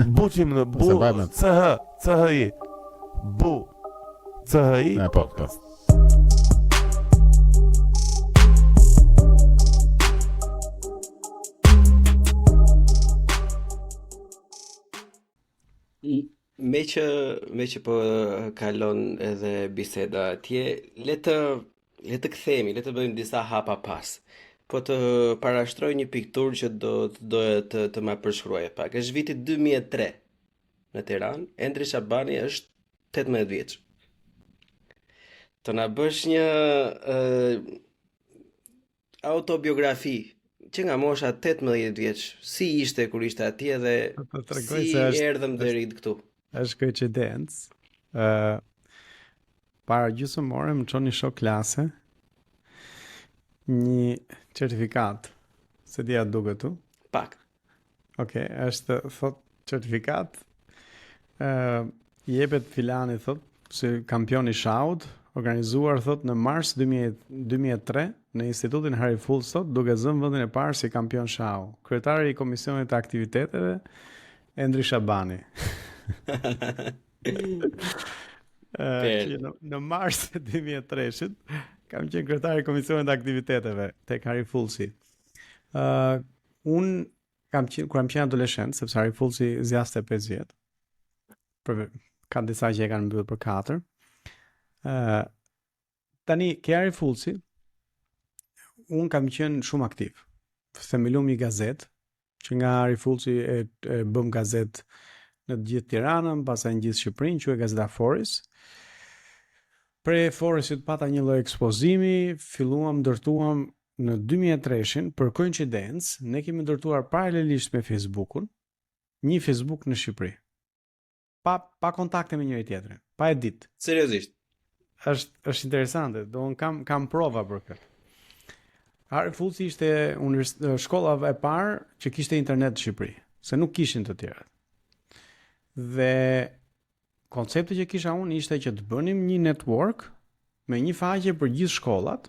Buçim në bu CHI. Bu CHI podcast. Me që po kalon edhe biseda atje, le të kthehemi, le të bëjmë disa hapa pas. Po të parashtroj një pikturë që do të ma përshkruaje pak. Është viti 2003 në Tiranë, Endri Shabani është 18 vjeç. Të na bësh një autobiografi që nga mosha 18 vjeç, si ishte kur ishte atje dhe si erdhëm deri këtu. Është koincidencë. Para gjysmore më çon një shok klase një certifikat. Se dia duket tu? Pak. Okej, është thot certifikat. Jepet filani thot si kampion i shaut, organizuar thot në mars 2003 në Institutin Harry Fulls thot, duke zënë vendin e parë si kampion shau. Kryetari i Komisionit të Aktiviteteve Endri Shabani. Në mars 2003 kam qenë kryetari i Komisionit të Aktiviteteve tek Harry Fullsi. Unë kur kam qenë adoleshent, sepse Harry Fullsi zjaste 5 vjet. Ka disa që e kanë mbyllur për 4. Tani ke Harry Fullsi, unë kam qenë shumë aktiv. Themelum një gazetë, që nga Harry Fullsi e bëm gazetë në të gjithë Tiranën, pastaj në gjithë Shqipërinë, quhet Gazeta Foris. Pre Forisit pata një lloj ekspozimi, ndërtuam në 2003-shin, për koincidencë, ne kemi ndërtuar paralelisht me Facebookun, një Facebook në Shqipëri. Pa kontakte me njëri tjetrin, pa e ditë. Seriozisht. Është interesante, kam prova për këtë. Harry Fullsi ishte shkolla e parë që kishte internet në Shqipëri, se nuk kishin të tjerët. Dhe koncepti që kisha unë ishte që të bënim një network me një faqe për gjithë shkollat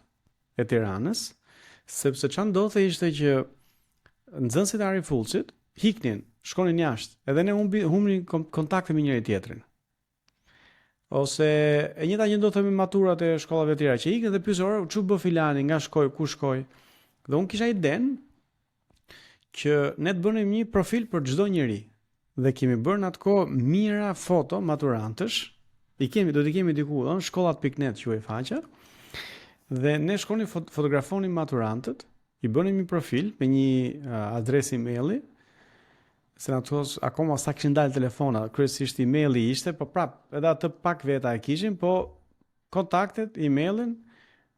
e Tiranës, sepse çfarë ndodhte ishte që nxënësit e Harry Fullsit hiknin, shkonin jashtë, edhe ne humnin kontakte me njëri tjetrin. Ose e njëjta gjë ndodhte me maturat e shkollave të tjera, që ikën dhe pyesin, "Çu bë filani, nga shkoi, ku shkoi?" Dhe unë kisha idenë që ne të bënim një profil për çdo njeri. Dhe kemi bërë në atë kohë mira foto maturantësh. Do t'i kemi diku, shkollat.net quhej faqja. Dhe ne shkonim fotografonim maturantët, i bënim një profil me një adresë emaili. Se në ato akoma sa kishin dalë telefona, kryesisht emaili ishte, po prap, edhe atë pak veta e kishin, po kontaktet, emailin,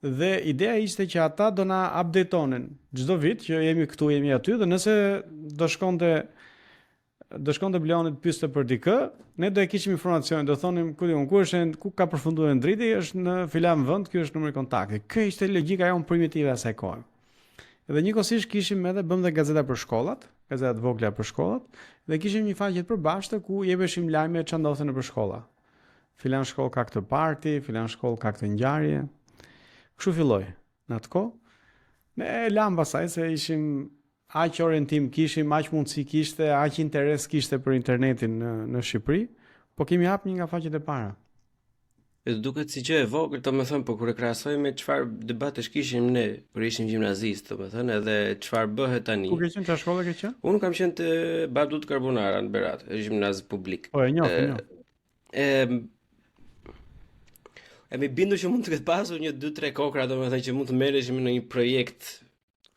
dhe ideja ishte që ata do na updatonin çdo vit që jemi këtu, jemi aty, dhe nëse do shkonte Bleoni të pyeste për dikë, ne do e kishim informacionin, do thonim ku ka përfunduar ndriti, është në filan vend, ky është numri kontakti. Kjo ishte logjika jonë primitive e asaj kohe. Dhe njëkohësisht kishim edhe bëm dhe gazeta për shkollat, gazeta të vogla për shkollat, dhe kishim një faqe të përbashkëta ku jepeshim lajme çfarë ndodhte nëpër shkolla. Filan shkollë ka këtë parti, filan shkollë ka këtë ngjarje. Kështu filloi në atë kohë. Ne lam pasaj se ishim aq orientim kishim, aq mundësi kishte, aq interes kishte për internetin në Shqipëri, po kemi hap një nga faqet e para. E duket si gjë e vogël, domethënë, po kur e krahasoj me çfarë debatesh kishim ne, kur ishim gjimnazistë, domethënë, edhe çfarë bëhet tani. Ku ke qenë, çfarë shkolle ke qenë? Unë kam qenë te Bardut Karbonara në Berat, është gjimnaz publik. Po, e njoh. E me bindur që mund të ketë pasur një 2-3 kokra, domethënë që mund të merreshim në një projekt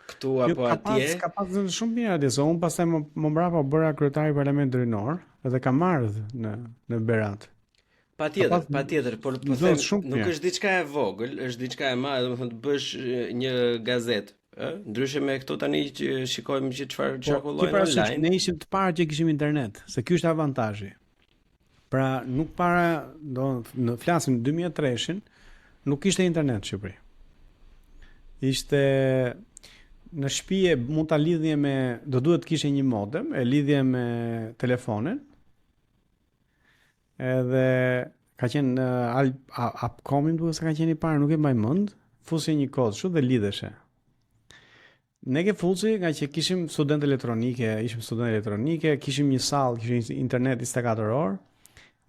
këtu apo atje. Ka pas shumë mirë atje, se unë pastaj më mbrapa bëra kryetari i Parlamentit Rinor, edhe kam ardhur në Berat. Patjetër, por po them, nuk është diçka e vogël, është diçka e madhe, domethënë të bësh një gazetë, ndryshe me këto tani që shikojmë që çfarë çarkullojnë online. Ne ishim të parë që kishim internet, se ky është avantazhi. Pra nuk në flasim 2003-shin, nuk kishte internet në Shqipëri. Ishte në shtëpi mund ta lidhje do duhet të kishe një modem, e lidhje me telefonin. Edhe ka qenë Upcomin duke se ka qenë i parë, nuk e mbaj mend, fusje një kod kështu dhe lidheshe. Ne ke fullsi nga që kishim student elektronike, kishim një sallë, kishim internet 24 orë,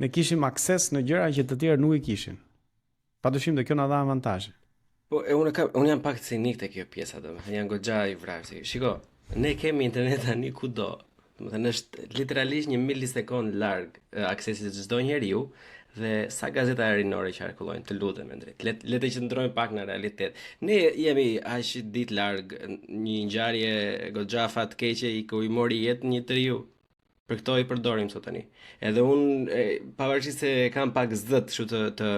ne kishim akses në gjëra që të tjerë nuk i kishin. Padyshim dhe kjo na dha avantazhe. Po, unë jam pak cinik te kjo pjesa, domethënë jam goxha i vrarë. Shiko, ne kemi internet tani kudo. Domethënë është literalisht 1 milisekond larg aksesi të çdo njeriu dhe sa gazeta rinore qarkullojnë, të lutem me drejt. Le të qëndrojmë pak në realitet. Ne jemi aq ditë larg një ngjarje goxha fatkeqe ku i mori jetën një triu. Për këto i përdorim sot tani. Edhe unë, pavarësisht se kam pak zët, kështu të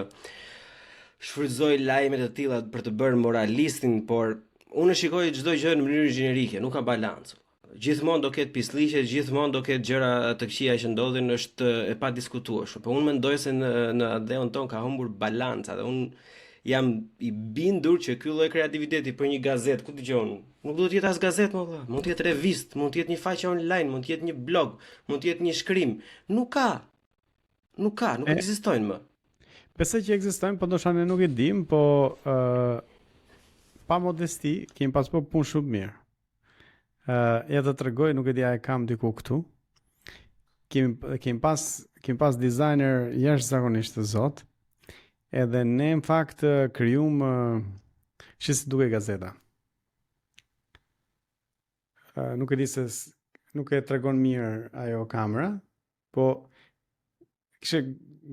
shfrytëzoj lajmet e tilla për të bërë moralistin, por unë shikoj çdo gjë në mënyrë gjenerike, nuk ka balancë. Gjithmonë do ketë pisliqe, gjithmonë do ketë gjëra të këqija që ndodhin, është e padiskutueshme. Po unë mendoj se në adeun ton ka humbur balanca dhe unë jam i bindur që ky lloj kreativiteti për një gazetë, ku dëgjon, nuk do të jetë as gazetë më valla, mund të jetë revistë, mund të jetë një faqe online, mund të jetë një blog, mund të jetë një shkrim. Nuk ekzistojnë më. Besoj që ekzistojnë, po ndoshta ne nuk e dim, po pa modesti kemi pas po punë shumë mirë. Ja të tregoj, nuk e di a e kam diku këtu. Kemi pas designer jashtëzakonisht të zot. Edhe ne në fakt krijum si duke gazeta. Nuk e di se nuk e tregon mirë ajo kamera, po kishte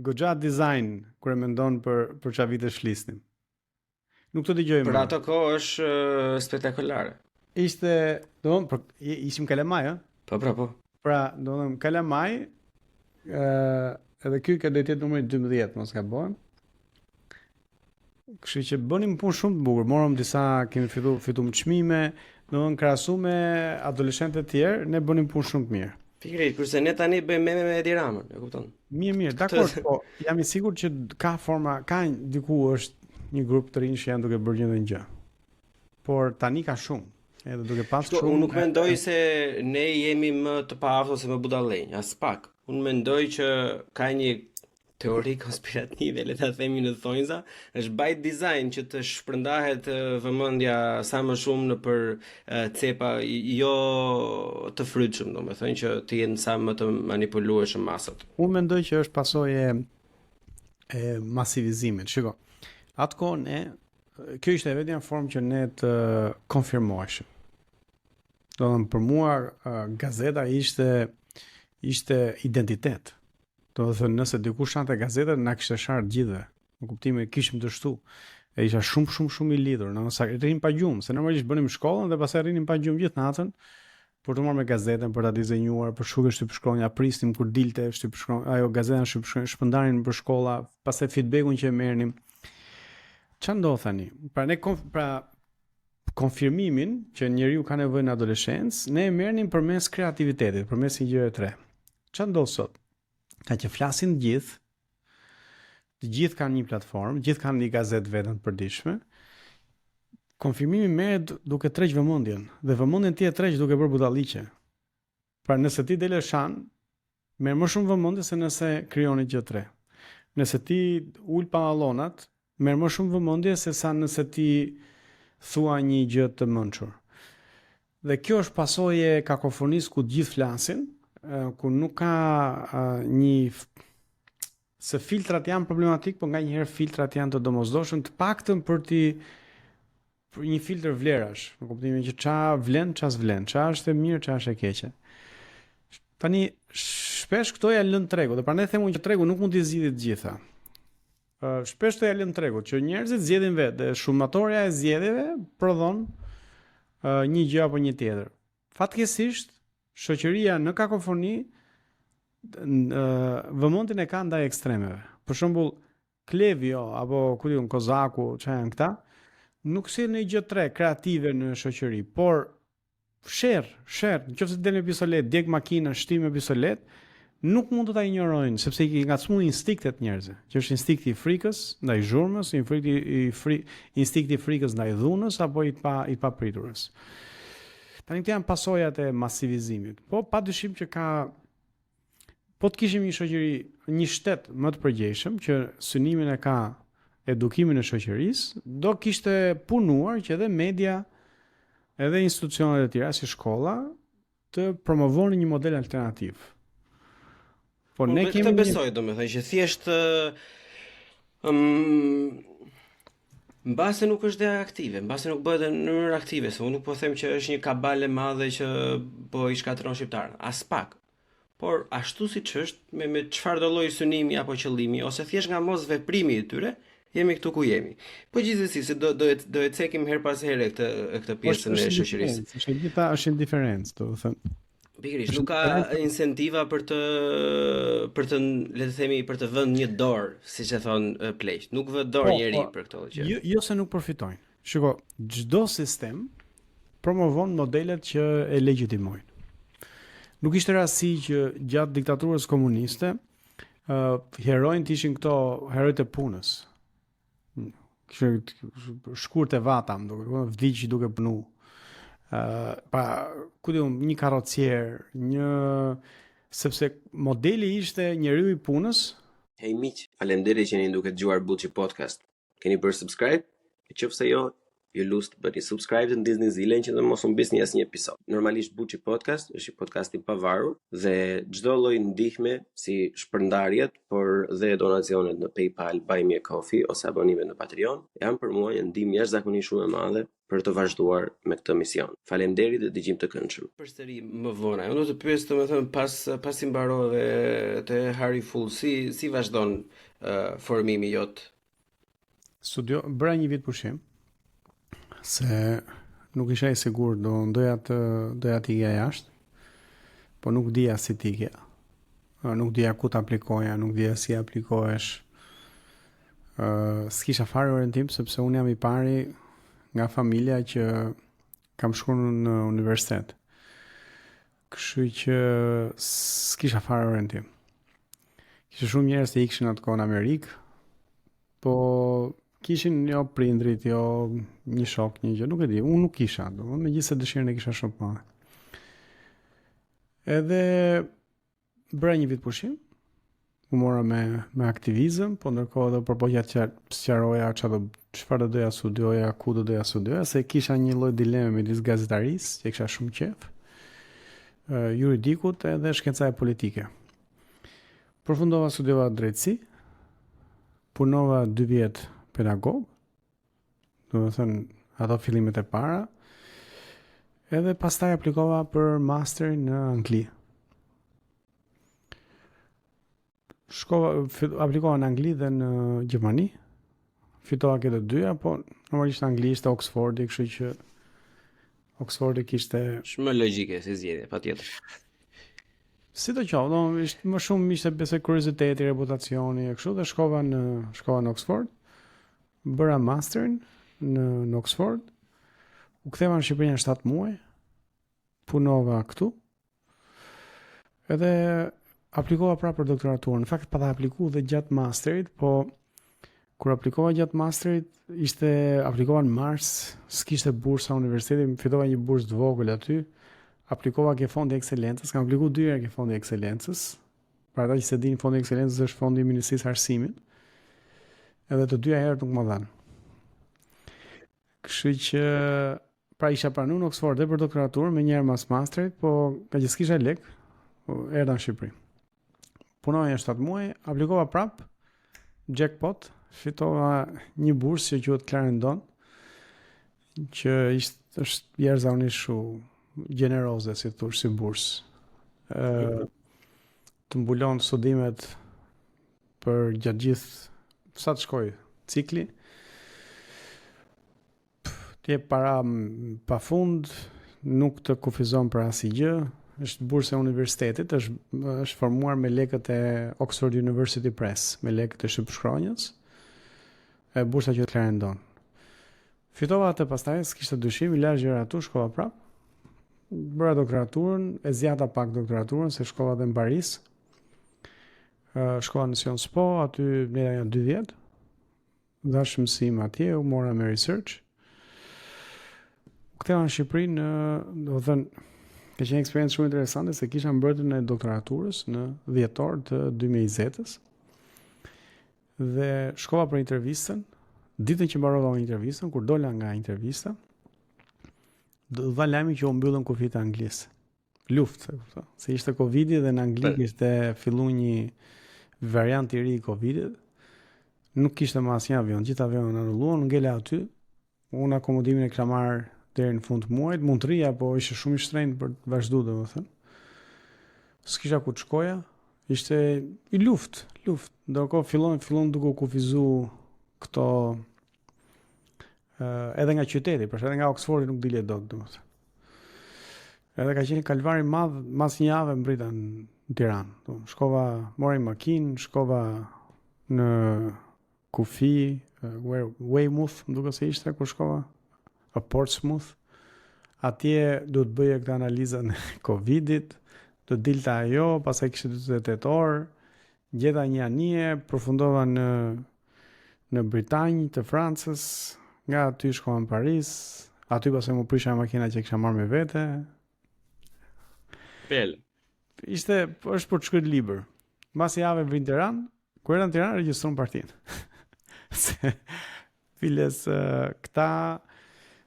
goxha design kur e mendon për çfarë vite shlisnim. Nuk të dëgjoj më. Për ato kohë është spektakolare. Ishte, ishim Kalamaj, Po. Pra, Kalamaj, edhe ky ka do të jetë numri 12, mos gabojm. Kështu që bënim punë shumë të bukur, morëm kemi fituar çmime, krahasu me adoleshentët e tjerë, ne bënim punë shumë të mirë. Pikërisht, kurse ne tani bëjmë meme me Edi Ramën, e kupton? Mirë, dakor, po jam i sigurt që ka diku është një grup të rinj që janë duke bërë një gjë. Por tani ka shumë. Edhe duke pas shumë. Unë nuk mendoj se ne jemi më të paaftë ose më budallënj, as pak. Unë mendoj që ka një teori konspirative, le ta themi në thonjza, është by design që të shpërndahet vëmendja sa më shumë në për cepa jo të frytshëm, domethënë që të jenë sa më të manipulueshëm masat. Unë mendoj që është pasojë e masivizimit. Shiko, atko kjo ishte vetëm një formë që ne të konfirmoheshim. Për mua gazeta ishte identitet. Do të thënë, nëse dikush shante gazetën, na kishte sharë gjithë. Në kuptimin kishim të shtu. E isha shumë i lidhur. Sa rrinim pa gjumë, se normalisht bënim shkollën dhe pastaj rrinim pa gjumë gjithë natën për të marrë me gazetën, për ta dizenjuar, për shkruar shtypshkronja, prisnim kur dilte ajo gazetën shpërndanin për shkolla, pastaj feedbackun që e merrnim. Çfarë ndodh tani? Pra konfirmimin që njeriu ka nevojë në adoleshencë, ne e merrnim përmes kreativitetit, përmes një gjëre të re. Çfarë ndodh sot? Ka që flasin të gjithë kanë një platformë, gjithë kanë një gazetë vetën të përditshme. Konfirmimi merret duke tërheq vëmendjen, dhe vëmendjen ti e tërheq duke bërë budalliqe. Pra nëse ti del shan, merr më shumë vëmendje se nëse krijon një gjë të re. Nëse ti ul pantallonat, merr më shumë vëmendje se sa nëse ti thua një gjë të mençur. Dhe kjo është pasojë e kakofonisë ku të gjithë flasin, ku nuk ka se filtrat janë problematik, por nganjëherë filtrat janë të domosdoshëm, të paktën për një filtr vlerash, në kuptimin që ç'a vlen, ç'a s'vlen, ç'a është e mirë, ç'a është e keqe. Tani shpesh këto ja lën tregu, dhe prandaj them unë që tregu nuk mund t'i zgjidhë të gjitha. Shpesh të ja lën tregu që njerëzit zgjedhin vetë, dhe shumatorja e zgjedhjeve prodhon një gjë apo një tjetër. Fatkeqësisht, shoqëria në kakofoni vëmendjen e ka ndaj ekstremeve. Për shembull, Klevio apo Kozaku, çfarë janë këta, nuk sjell një gjë tre kreative në shoqëri, por sherr, nëse del me pistolet, djeg makinën, shtim me pistolet, nuk mund të ta injorojnë, sepse i ngacmuar instiktet njerëzve, që është instinkti i frikës ndaj zhurmës, instinkti i frikës ndaj dhunës apo i papriturës. Tani këto janë pasojat e masivizimit. Po padyshim që po të kishim një shoqëri, një shtet më të përgjegjshëm që synimin e ka edukimin e shoqërisë, do kishte punuar që edhe media edhe institucionet e tjera si shkolla të promovonin një model alternativ. Po ne kemi këtë besoj, domethënë që thjesht mbase nuk është dhe aktive, mbase nuk bëhet në mënyrë aktive, se unë nuk po them që është një kabale madhe që po I shkatron shqiptarët, as pak. Por ashtu siç është, me çfarë do lloji synimi apo qëllimi, ose thjesht nga mos veprimi I tyre, jemi këtu ku jemi. Po gjithsesi, se do e cekim her pas here këtë pjesën e shoqërisë. Është indiferencë, do të thënë. Pikërisht, nuk ka incentiva për të le të themi për të vënë një dorë, siç e thon pleq. Nuk vë dorë njeri për këto gjë. Jo se nuk përfitojnë. Shiko, çdo sistem promovon modelet që e legjitimojnë. Nuk ishte rasti që gjatë diktaturës komuniste herojt ishin këto herojt e punës. Kishte shkurt e vatam, vdiq duke punu. Një karrocier, sepse modeli ishte njeriu I punës. Hey miq, faleminderit që jeni duke dëgjuar Buçi Podcast. Keni bërë subscribe? Nëse jo, ju lust bëni subscribe të ndizni zilën që të mos humbisni asnjë episod. Normalisht Buçi Podcast është një podcast I pavarur dhe çdo lloj ndihme si shpërndarjet, por dhe donacionet në PayPal, Buy Me a Coffee ose abonimet në Patreon janë për mua një ndihmë jashtëzakonisht shumë e madhe për të vazhduar me këtë mision. Faleminderit dhe dëgjim të këndshëm. Përsëri më vonë, unë do të pyes domethënë pas I mbarove te Harry Full, si vazhdon formimi jot? Studio bëra një vit pushim. Se nuk isha I sigurt, doja të ikja jashtë, po nuk dija si të ikja. Nuk dija ku të aplikoja, nuk dija si aplikohesh. S'kisha fare orientim sepse unë jam I pari nga familja që kam shkuar në universitet. Kështu që s'kisha fare orientim. Kishte shumë njerëz që ikshin atë kohë në Amerikë, po kishin jo prindrit, jo një shok, një gjë, nuk e di, unë nuk kisha, megjithëse dëshirën e kisha shumë të madhe. Edhe bëra një vit pushim, u mora me aktivizëm, po ndërkohë do përpoqja të sqaroja çfarë do doja studioja, ku do doja studioja, se kisha një lloj dileme midis gazetarisë, që kisha shumë qejf, juridikut edhe shkencaja politike. Përfundova studiova drejtësi, punova 2 vjet pedagog, do të thënë ato fillimet e para, edhe pastaj aplikova për master në Angli. Aplikova në Angli dhe në Gjermani, fitova këtë dyja, po normalisht Angli ishte Oxfordi, kështu që Oxfordi kishte shumë logjike si zgjedhje, patjetër. Si të qoftë, më shumë ishte besoj kurioziteti, reputacioni e kështu, dhe shkova në Oxford. Bëra masterin në Oxford, u ktheva në Shqipëri në 7 muaj, punova këtu, edhe aplikova pra për doktoraturën. Në fakt pa ta aplikuar dhe gjatë masterit, po kur aplikova gjatë masterit, aplikova në mars, s'kishte bursa universiteti, fitova një bursë të vogël aty, aplikova ke fondi ekselencës, kam aplikuar 2 herë ke fondi ekselencës. Për ata që se dinë, fondi ekselencës është fondi I Ministrisë së Arsimit. Edhe të 2 herët nuk më dhanë. Kështu që pra isha pranuar në Oxford dhe për doktoraturë me një herë mas masterit, po ka që s'kisha lek, erdha në Shqipëri. Punoja 7 muaj, aplikova prap, jackpot, fitova një bursë që quhet Clarendon, që është jashtëzakonisht shumë gjeneroze, si thosh, si bursë. Të mbulon studimet për gjatë gjithë sa të shkoj cikli, t'je para pa fund, nuk të kufizon për asnjë gjë, është bursë e universitetit, është formuar me lekët e Oxford University Press, me lekët e shtypshkronjës, e bursa që Clarendon. Fitova atë pastaj, s'kishte dyshim, I la gjëra atu, shkova prap, bëra doktoraturën, e zgjata pak doktoraturën, se shkova dhe në Paris, shkova në Sciences Po, aty mbledha janë 2 vjet. Dhash mësim atje, u mora me research. Ktheva në Shqipëri do të thënë, ka qenë eksperiencë shumë interesante se kisha mbrojtjen e doktoraturës në dhjetor të 2020-s. Dhe shkova për intervistën, ditën që mbarova intervistën, kur dola nga intervista, do dha lajmi që u mbyllën kufit e Anglisë. Luftë, e kupton. Se ishte Covidi dhe në Angli kishte filluar një variant i ri i Covidit. Nuk kishte më asnjë avion, gjithë avionet anulluan, ngele aty. Unë akomodimin e kisha marrë deri në fund të muajit, mund të rija, po ishte shumë i shtrenjtë për të vazhduar, domethënë. S'kisha ku të shkoja, ishte i luftë. Ndërkohë fillon duke u kufizu këto edhe nga qyteti, për shkak edhe nga Oxfordi nuk dilet dot, domethënë. Edhe ka qenë kalvar i madh, mas një jave mbrita në Tiranë. Shkova, mora një makinë, shkova në kufi, Weymouth, më duket se ishte kur shkova, a Portsmouth. Atje do të bëje këtë analizën e Covidit, do dilte ajo, pastaj kishte 48 orë, gjeta një anije, përfundova në Britanjë të Francës, nga aty shkova në Paris, aty pastaj më prisha makina që kisha marrë me vete. Është për të shkruar libër. Mbas jave vrin në Tiranë, kur era në Tiranë regjistron partinë. Se files këta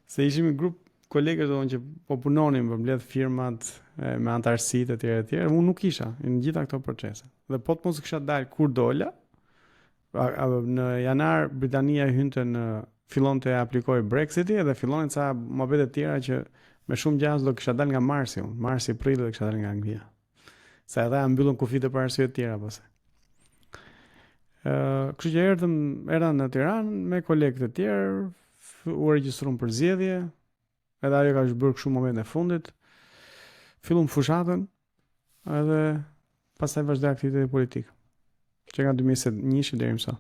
se ishim një grup kolegësh doon që po punonin për mbledh firmat me antarësitë etj. Unë nuk isha në gjitha këto procese. Dhe po të mos kisha dalë kur dola, në janar Britania hynte fillonte të aplikojë Brexiti dhe fillonin ca mohabete të tjera që me shumë gjasë do kisha dalë nga marsi, marsi prill do kisha dalë nga Anglia. Sa edhe mbyllën kufit për arsye të tjera pastaj. Kështu që erdha në Tiranë me kolegë të tjerë, u regjistruam për zgjedhje, edhe ajo ka bërë kështu momentin e fundit. Fillum fushatën, edhe pastaj vazhdoi aktiviteti politik. Që nga 2021 deri më sot.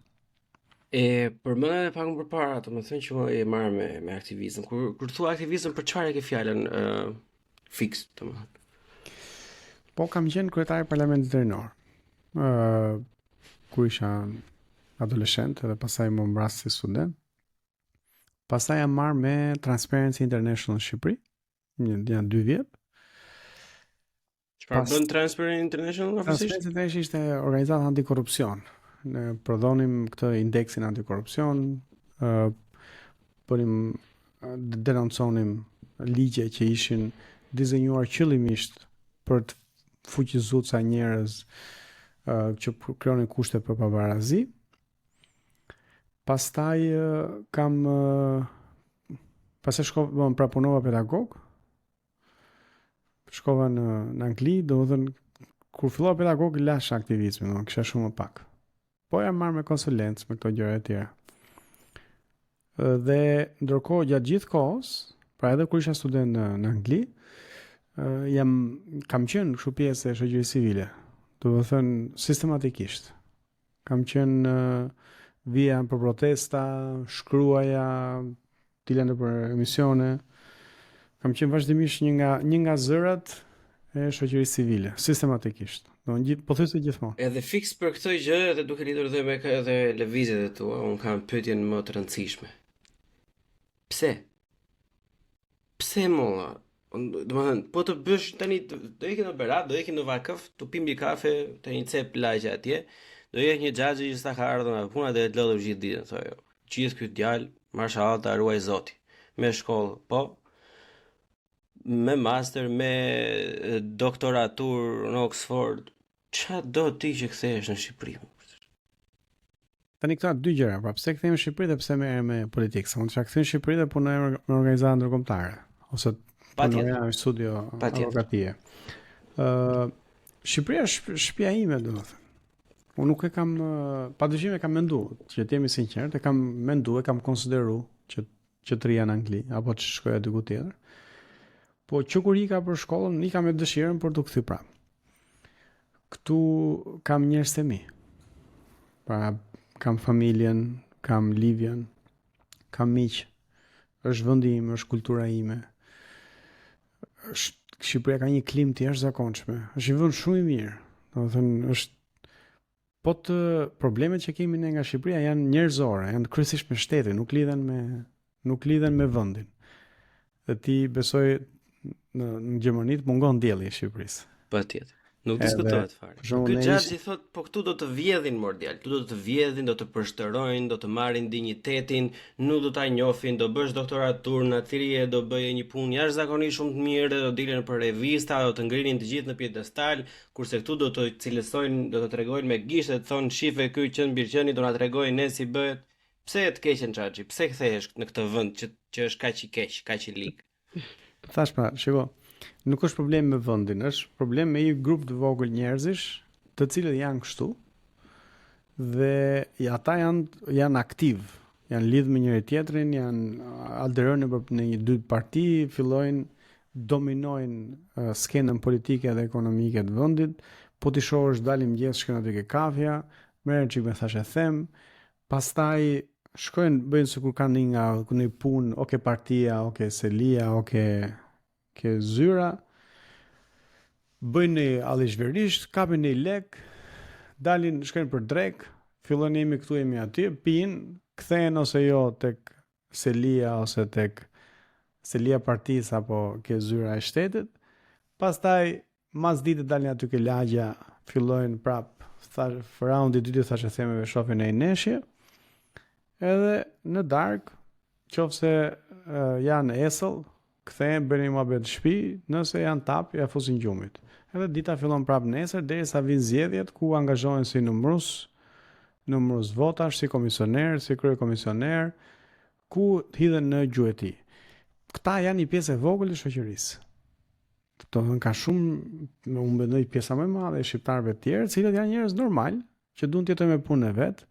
Përmendën pak më përpara, domethënë që e marr me aktivizëm. Kur thua aktivizëm, për çfarë ke fjalën fix, domethënë? Po kam qenë kryetari i Parlamentit Rinor. Kur isha adoleshent dhe pastaj më mbras si student. Pastaj jam marrë me Transparency International Shqipëri, janë 2 vjet. Çfarë bën Transparency International oficialisht? Transparency International ishte organizata antikorrupsion. Ne prodhonim këtë indeksin antikorrupsion, denonconim ligje që ishin dizenjuar qëllimisht për të fuqizuar ca njerëz që krijonin kushte për pabarazi. Pastaj shkova prapunova pedagog. Shkova në Angli, domethënë kur fillova pedagog lash aktivizmin, domethënë kisha shumë më pak. Po jam marrë me konsulencë, me këto gjëra e tjera. Dhe ndërkohë gjatë gjithë kohës, pra edhe kur isha student në Angli, kam qenë kështu pjesë e shoqërisë civile. Domethënë sistematikisht. Kam qenë vija për protesta, shkruaja, dila nëpër emisione. Kam qenë vazhdimisht një nga zërat e shoqërisë civile, sistematikisht. Po thjesht gjithmonë. Edhe fiks për këtë gjë dhe duke lidhur dhe me edhe lëvizjet e tua, un kam pyetjen më të rëndësishme. Pse molla? Domethënë, po të bësh tani do ikim në Berat, do ikim në Vakëf, të pim një kafe, të një cep lagje atje, do jetë një xhaxhi që sa ka ardhur nga puna dhe të lodhur gjithë ditën, thojë. Gjithë ky djalë, mashallah, ta ruaj Zoti. Me shkollë, po. Me master, me doktoratur në Oxford. Ç'a do ti që kthehesh në Shqipëri? Tani këto janë 2 gjëra, pra pse kthehemi në Shqipëri dhe pse merrem me politikë? Se mund të kthem në Shqipëri dhe punoj me organizata ndërkombëtare ose punoja në studio avokatie. Shqipëria është shtëpia ime, domethënë. Unë nuk e kam padyshim e kam menduar, që të jemi sinqert, e kam menduar, e kam konsideruar që të rija në Angli apo të shkoja diku tjetër. Po që kur ika për shkollën, ika me dëshirën për të kthyer prapë. Këtu kam njerëz të mi. Pra kam familjen, kam Livjen, kam miq. Është vendi im, është kultura ime. Shqipëria ka një klimë të jashtëzakonshme. Është një vend shumë i mirë. Domethënë është problemet që kemi ne nga Shqipëria janë njerëzore, janë kryesisht me shtetin, nuk lidhen me vendin. Dhe ti besoj në Gjermani mungon dielli i Shqipërisë. Patjetër. Nuk diskutohet fare. për shembull, Ky ne xhaxhi thot, po këtu do të vjedhin mordial, këtu do të vjedhin, do të përshterojnë, do të marrin dinjitetin, nuk do ta njohin, do bësh doktoratur në atërie, do bëje një punë jashtëzakonisht shumë të mirë, do dilen për revista, do të ngrinin të gjithë në piedestal, kurse këtu do të cilësojnë, do të tregojnë me gishtë, të thonë shife ky qen birqeni do na tregojnë ne si bëhet. Pse të keqen xhaxhi? Pse kthehesh në këtë vend që është kaq i keq, kaq i lig? Thash pra, shiko, nuk është problem me vendin, është problem me një grup të vogël njerëzish, të cilët janë kështu dhe ata janë aktiv, janë lidhë me njëri tjetrin, janë alderojnë në një dy parti, fillojnë dominojnë skenën politike dhe ekonomike të vendit, po ti shohësh dalim mëngjes shkojnë aty ke kafja, merren çik me thashë them, pastaj shkojnë bëjnë sikur kanë një punë, oke partia, oke selia, ke zyra, bëjnë një allizhverisht, kapin një lek, dalin, shkojnë për drek, fillojnë jemi këtu, jemi aty, pinë, kthehen ose jo tek selia ose tek selia partisë apo ke zyra e shtetit, pastaj mas ditë dalin aty ke lagja, fillojnë prap, raundi i dytë thashë themeve shohin në neshje, edhe në darkë, qofse janë esëll, kthehen bëni muhabet në shtëpi, nëse janë tap, ja fusin gjumit. Edhe dita fillon prapë nesër derisa vinë zgjedhjet ku angazhohen si numërus votash, si komisioner, si kryekomisioner, ku hidhen në gjueti. Këta janë një pjesë e vogël e shoqërisë. Do të ka shumë, unë mendoj pjesa më e madhe e shqiptarëve të tjerë, të cilët janë njerëz normal, që duan të jetojnë me punën e vet,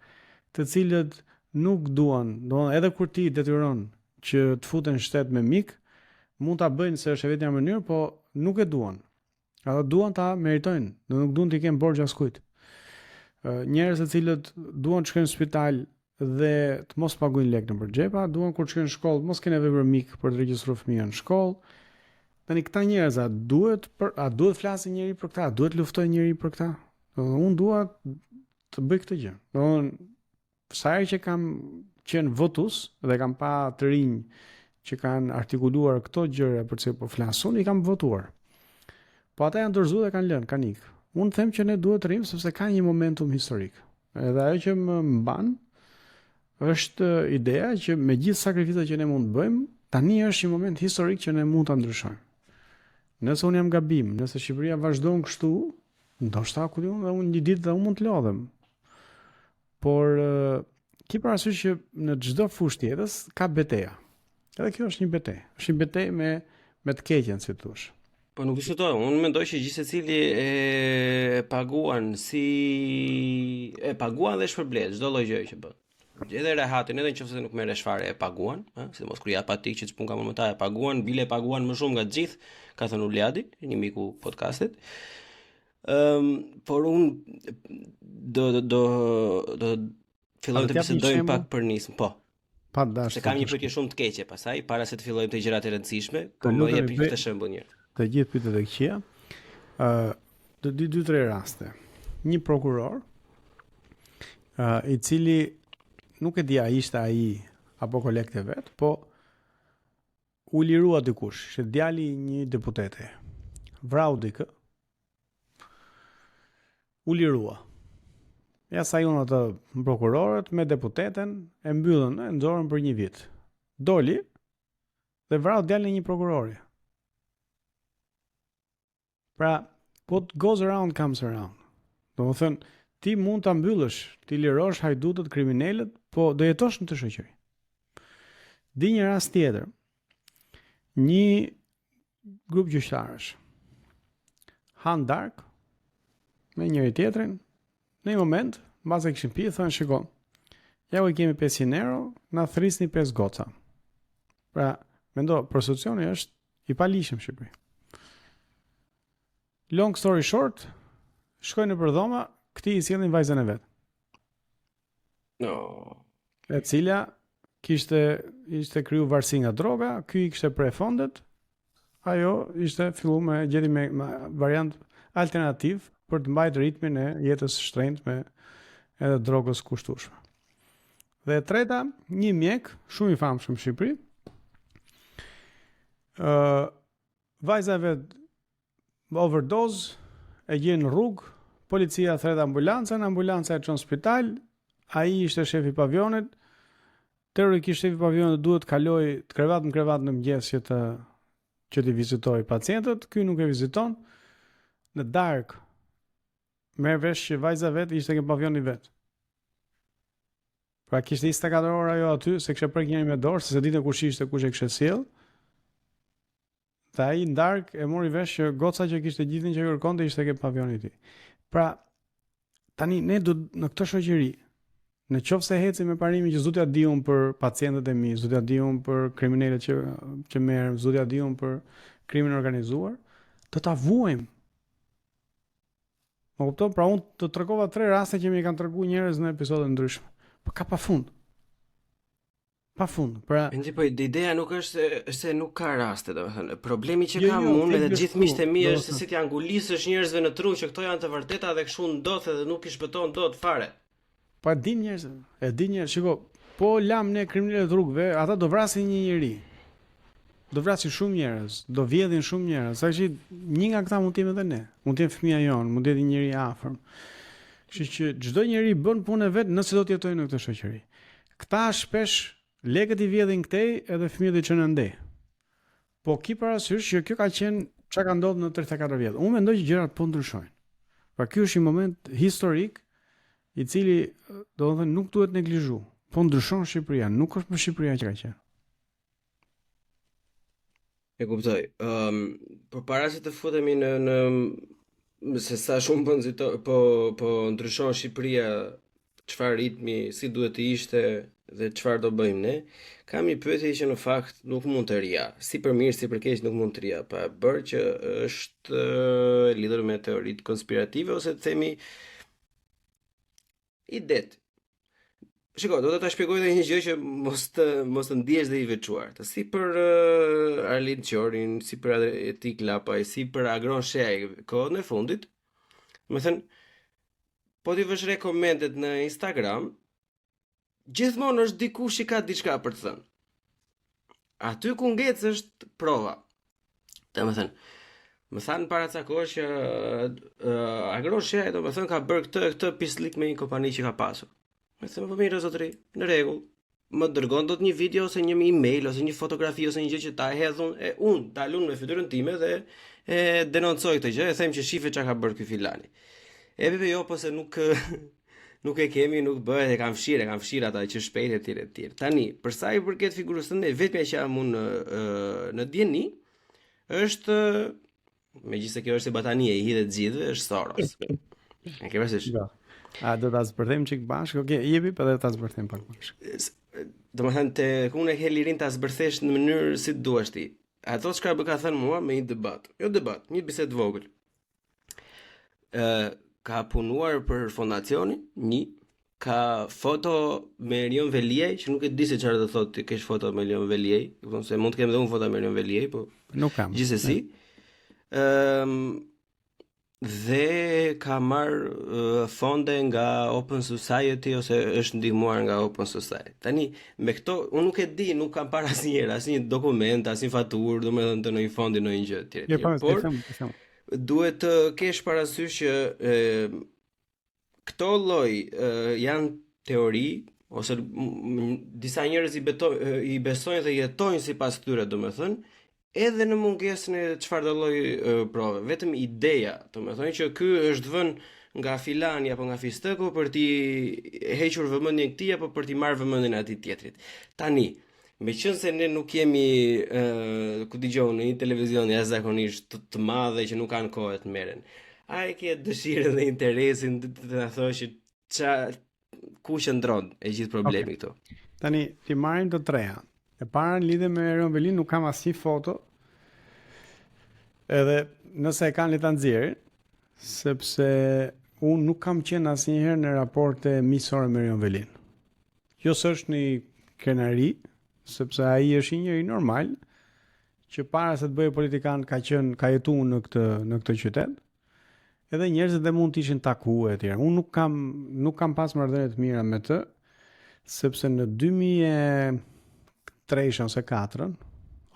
të cilët nuk duan, edhe kur ti detyron që të futen në shtet me mik, mund ta bëjnë se është e vetmja mënyrë, po nuk e duan. Ata duan ta meritojnë, nuk duan të kenë borxh askujt. Njerëz të cilët duan të shkojnë në spital dhe të mos paguajnë lek nëpër xhepa, duan kur të shkojnë në shkollë të mos kenë nevojë për mik për të regjistruar fëmijën në shkollë. Tani këta njerëz a duhet flasë njëri për këta, a duhet luftojë njëri për këta? Unë dua të bëj këtë gjë. Sa herë që kam qenë votus dhe kam pa të rinj që kanë artikuluar këto gjëra për çfarë po flasun, i kam votuar. Po ata janë dorëzuar dhe kanë lënë, kanë ikë. Unë them që ne duhet të rrim sepse ka një momentum historik. Edhe ajo që më mban është ideja që me gjithë sakrificat që ne mund të bëjmë, tani është një moment historik që ne mund ta ndryshojmë. Nëse unë jam gabim, nëse Shqipëria vazhdon kështu, ndoshta ku diun, unë një ditë dhe unë mund të lodhem. Por ki parasysh që në çdo fushë tjetër ka betejë. Edhe kjo është një betejë. Është një betejë me të keqen, si thosh. Po nuk diskutoj, unë mendoj që gjithë secili e paguan dhe shpërblet çdo lloj gjëje që bën. Edhe rehatin, edhe nëse nuk merresh fare e paguan, sidomos kur ja patik që ç'pun ka më mëta e paguan, bile e paguan më shumë nga të gjithë, ka thënë Uliadi, një miku podcastit. Por unë do fillojmë të bisedojmë pak për nismë, po. Pa dash. Se kam një pyetje shumë të keqe pasaj, para se të fillojmë te gjërat e rëndësishme, po më jep këtë shembull një. Të gjithë pyetjet e këqija. Të dy tre raste. Një prokuror i cili nuk e di a ishte ai apo kolekte vet, po u lirua dikush, që djali një deputete. Vrau dikë. U lirua. Ja sa unë atë prokurorët me deputeten e mbyllën, e nxorën për një vit. Doli dhe vrau djalin e një prokurori. Pra, what goes around comes around. Domethënë, ti mund ta mbyllësh, ti lirosh hajdutët, kriminalët, po do jetosh në të shoqëri. Di një rast tjetër. Një grup gjyqtarësh han dark me njëri tjetrin. Në një moment, mbase kishin pirë, thonë shiko, ja u kemi 500 euro, na thrisni 5 goca. Pra, mendo, prostitucioni është i palishëm në Shqipëri. Long story short, shkojnë në përdhoma, këti i sjellin vajzën e vet. No. E cila ishte kriju varësi nga droga, ky i kishte pre fondet, ajo ishte fillu me gjeti me variant alternativ për të mbajtur ritmin e jetës së shtrenjtë me edhe drogës kushtueshme. Dhe e treta, një mjek shumë i famshëm në Shqipëri. Vajza e vet overdose, e gjen në rrugë, policia thret ambulancën, ambulanca e çon në spital, ai ishte shefi i pavionit. Teorikisht shefi i pavionit duhet të kaloj të krevat në krevat në mëngjes që të vizitoj pacientët, ky nuk e viziton. Në darkë merr vesh që vajza vet ishte ke pavioni vet. Pra kishte 24 orë ajo aty, se kishte prek njëri me dorë, se ditën kush ishte, kush e kishte sjell. Dhe ai në darkë e mori vesh që goca që kishte gjithën që kërkonte ishte ke pavioni i tij. Pra tani ne do në këtë shoqëri, në qoftë se heci me parimin që zotja di unë për pacientët e mi, zotja di unë për kriminalet që merrem, zotja di unë për krimin organizuar, do ta vuajmë. Më kupton? Pra unë të tregova 3 raste që më kanë treguar njerëz në episode ndryshme. Po ka pafund. Pafund. Pra po ideja nuk është se nuk ka raste, domethënë. Problemi që Jo, kam jo, unë edhe flet gjithë kështu, miqtë e mi është domethënë. se si t'ja ngulisësh njerëzve në tru që këto janë të vërteta dhe kështu ndodh edhe nuk i shpëton dot fare. Po e din njerëz, shiko, po lam ne kriminalet rrugëve, ata do vrasin një njeri. Do vrasin shumë njerëz, do vjedhin shumë njerëz. Saçi një nga këta mund të jemi edhe ne. Mund të jetë fëmia jon, mund të jetë një njeri i afërm. Kështu që çdo njeri bën punën e vet nëse do të jetojë në këtë shoqëri. Këta shpesh lekët i vjedhin këtej edhe fëmijët i çënë ndej. Po ki parasysh që kjo ka qenë çka ka ndodhur në 34 vjet. Unë mendoj që gjërat po ndryshojnë. Pra ky është një moment historik i cili do të thënë nuk duhet neglizhu. Po ndryshon Shqipëria, nuk është më Shqipëria që ka qenë. E kuptoj. Përpara se të futemi në se sa shumë po ndryshon Shqipëria, çfarë ritmi, si duhet të ishte dhe çfarë do bëjmë ne, kam një pyetje që në fakt nuk mund të rria. Si për mirë, si për keq nuk mund të rria, pa bërë që është lidhur me teoritë konspirative ose të themi idet. Shiko, do të ta shpjegoj edhe një gjë që mos të ndihesh dhe i veçuar. Si për Arlin Qorin, si për Etik Lapaj, si për Agron Sheaj, kohën e fundit, më thënë, po t'i vësh re komentet në Instagram, gjithmonë është dikush që ka diçka për të thënë. Aty ku ngec është prova. Më thanë para ca kohë që Agron Sheaj, do më thënë, ka bërë këtë pislik me një kompani që ka pasur. Me thëmë po mirë zotëri, në rregull. Më dërgon dot një video ose një email ose një fotografi ose një gjë që ta hedhun e unë dalun me fytyrën time dhe e denoncoj këtë gjë, e them që shife çka ka bërë ky filani. E bebe jo, po se nuk e kemi, nuk bëhet, e kam fshirë ata që shpejt e tjerë. Tani, për sa i përket figurës tënde, vetmja që jam unë në dieni është, megjithëse kjo është e batanie, i hidhet gjithëve, është Soros. E ke parasysh? A do ta zbërthejmë çik bashkë? Okej, jepi pa dhe ta zbërthejmë pak bashkë. Domethënë te unë e ke lirin ta zbërthesh në mënyrë si duash ti. Ato çka më ka thënë mua me një debat. Jo debat, një bisedë vogël. Ka punuar për fondacionin, ka foto me Erion Veliaj, që nuk e di se çfarë do thotë ti kesh foto me Erion Veliaj, do të thonë se mund të kem edhe unë foto me Erion Veliaj, po nuk kam. Gjithsesi. Dhe ka marr fonde nga Open Society ose është ndihmuar nga Open Society. Tani me këto unë nuk e di, nuk kam parë asnjë dokument, asnjë faturë, domethënë të ndonjë fondi në një gjë tjetër. Por duhet të kesh parasysh që këto lloj janë teori ose disa njerëz i besojnë dhe jetojnë sipas tyre, domethënë edhe në mungesën e çfarëdo lloj prove. Vetëm ideja, domethënë që ky është vënë nga filani apo nga fistëku për t'i hequr vëmendjen këtij apo për t'i marrë vëmendjen atij tjetrit. Tani, meqense ne nuk jemi ku dëgjojmë në një televizion jashtëzakonisht të madhe që nuk kanë kohë të merren. A e ke dëshirën dhe interesin të na thosh ku qëndron e gjithë problemi këtu? Tani ti marrim të treja. E para në lidhje me Erion Velin nuk kam asnjë foto. Edhe nëse e kanë le ta nxjerrin, sepse unë nuk kam qenë asnjëherë në raporte miqësore me Erion Velin. Jo s'është një krenari, sepse ai është një njeri normal që para se të bëjë politikan ka jetuar në këtë qytet. Edhe njerëzit dhe mund të ishin takuar etj. Unë nuk kam pas marrëdhënie të mira me të, sepse në 2003 ose 4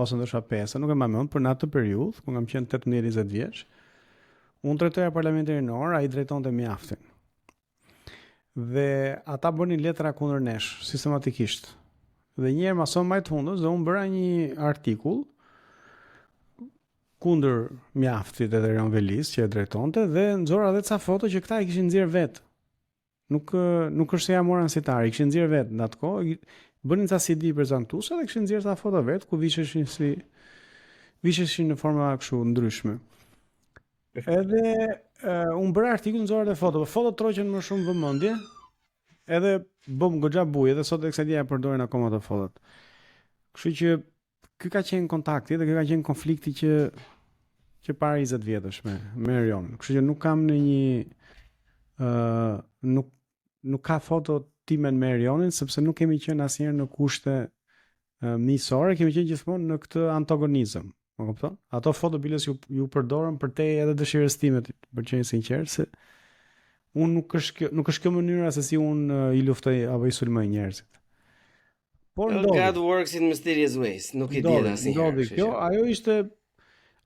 ose ndoshta 5, nuk e mbaj mend, për në atë periudhë, kur kam qenë 18-20 vjeç, Unë drejtoja parlamentin rinor, ai drejtonte mjaftin. Dhe ata bënin letra kundër nesh sistematikisht. Dhe një herë mason më të fundit, dhe unë bëra një artikull kundër mjaftit edhe Rion Velis që e drejtonte dhe nxora edhe ca foto që këta i kishin nxjerr vet. Nuk është se ja moran ansitar, i kishin nxjerr vet në atë kohë, bënin ca CD prezantuese dhe kishin nxjerr ca foto vet ku visheshin në forma kështu ndryshme. Edhe unë bëra artikull nxora edhe foto, fotot troqen më shumë vëmendje. Edhe bëm goxha bujë, edhe sot eksa dia e përdorin akoma ato fotot. Kështu që ky ka qenë kontakti dhe ky ka qenë konflikti që para 20 vjetësh me Rion. Kështu që nuk kam në një nuk ka foto time me Rionin sepse nuk kemi qenë asnjëherë në kushte miqësore, kemi qenë gjithmonë në këtë antagonizëm. Më kupton? Ato foto biles ju përdorën për te edhe dëshirës time, për qenë sinqert, se unë nuk është kjo mënyra se si unë i luftoj apo i sulmoj njerëzit. Por God works in mysterious ways, nuk i di asnjëherë. Kjo, ajo ishte,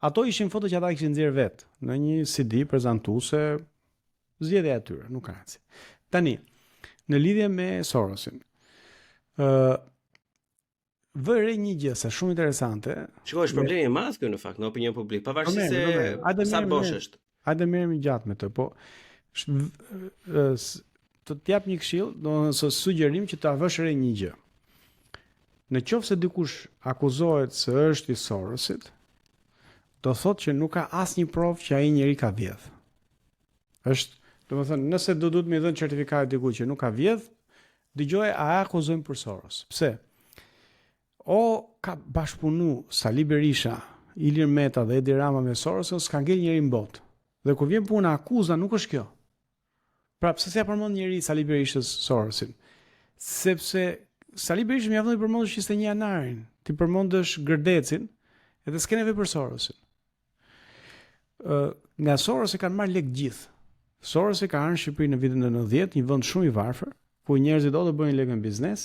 ato ishin foto që ata kishin nxjerr vet në një CD prezantuese, zgjedhja e tyre, nuk ka rëndësi. Tani, në lidhje me Sorosin, vëre një gjë se shumë interesante. Shikoj, është problemi i madh këtu në fakt në opinion publik, pavarësisht se sa bosh është. Hajde merremi gjatë me të, po të t'jap një këshill, domethënë sugjerim që ta vësh re një gjë. Në qoftë se dikush akuzohet se është i Sorosit, do thotë që nuk ka asnjë provë që ai njeri ka vjedh. Është, domethënë, nëse duhet më dhënë certifikat dikujt që nuk ka vjedh, dëgjoj a akuzojmë për Soros. Pse? O ka bashkëpunu Sali Berisha, Ilir Meta dhe Edi Rama me Sorosin, s'ka ngel njeri në botë. Dhe kur vjen puna akuza nuk është kjo. Pra pse s'ja përmend njeri Sali Berishës Sorosin? Sepse Sali Berisha më javon të përmendësh 21 janarin, ti përmendësh Gërdecin, edhe s'ke nevojë për Sorosin. Nga Sorosi kanë marrë lek gjithë. Sorosi ka ardhur në Shqipëri në vitin 90, një vend shumë i varfër, ku njerëzit o do bëjnë lek me biznes,